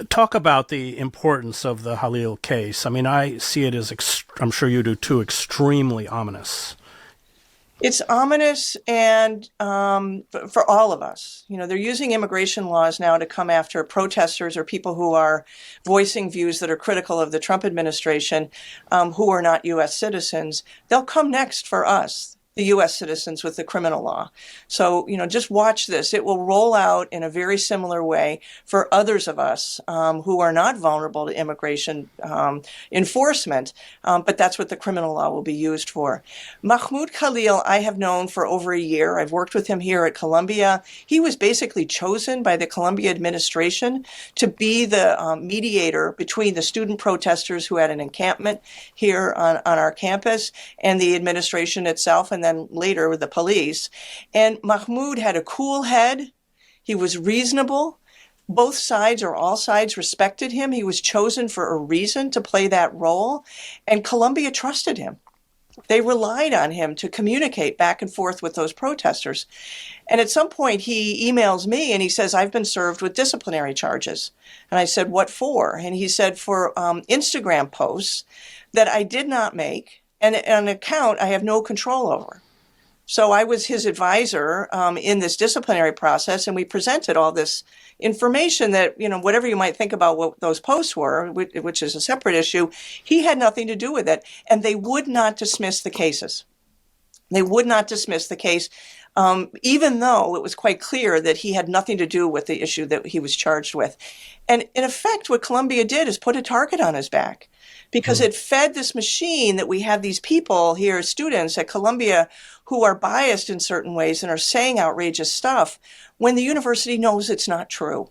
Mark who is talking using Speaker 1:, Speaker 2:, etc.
Speaker 1: Talk about the importance of the Khalil case. I mean, I see it as, I'm sure you do too, extremely ominous.
Speaker 2: It's ominous and for all of us. You know, they're using immigration laws now to come after protesters or people who are voicing views that are critical of the Trump administration who are not U.S. citizens. They'll come next for us, the U.S. citizens, with the criminal law. So, you know, just watch this. It will roll out in a very similar way for others of us who are not vulnerable to immigration enforcement, but that's what the criminal law will be used for. Mahmoud Khalil, I have known for over a year. I've worked with him here at Columbia. He was basically chosen by the Columbia administration to be the mediator between the student protesters who had an encampment here on our campus and the administration itself, and then later with the police. And Mahmoud had a cool head. He was reasonable. Both sides or all sides respected him. He was chosen for a reason to play that role. And Columbia trusted him. They relied on him to communicate back and forth with those protesters. And at some point, he emails me and he says, I've been served with disciplinary charges. And I said, what for? And he said, for Instagram posts that I did not make and an account I have no control over. So I was his advisor in this disciplinary process, and we presented all this information that, you know, whatever you might think about what those posts were, which is a separate issue, he had nothing to do with it. And they would not dismiss the cases. They would not dismiss the case, even though it was quite clear that he had nothing to do with the issue that he was charged with. And in effect, what Columbia did is put a target on his back, because it fed this machine that we have these people here, students at Columbia, who are biased in certain ways and are saying outrageous stuff when the university knows it's not true.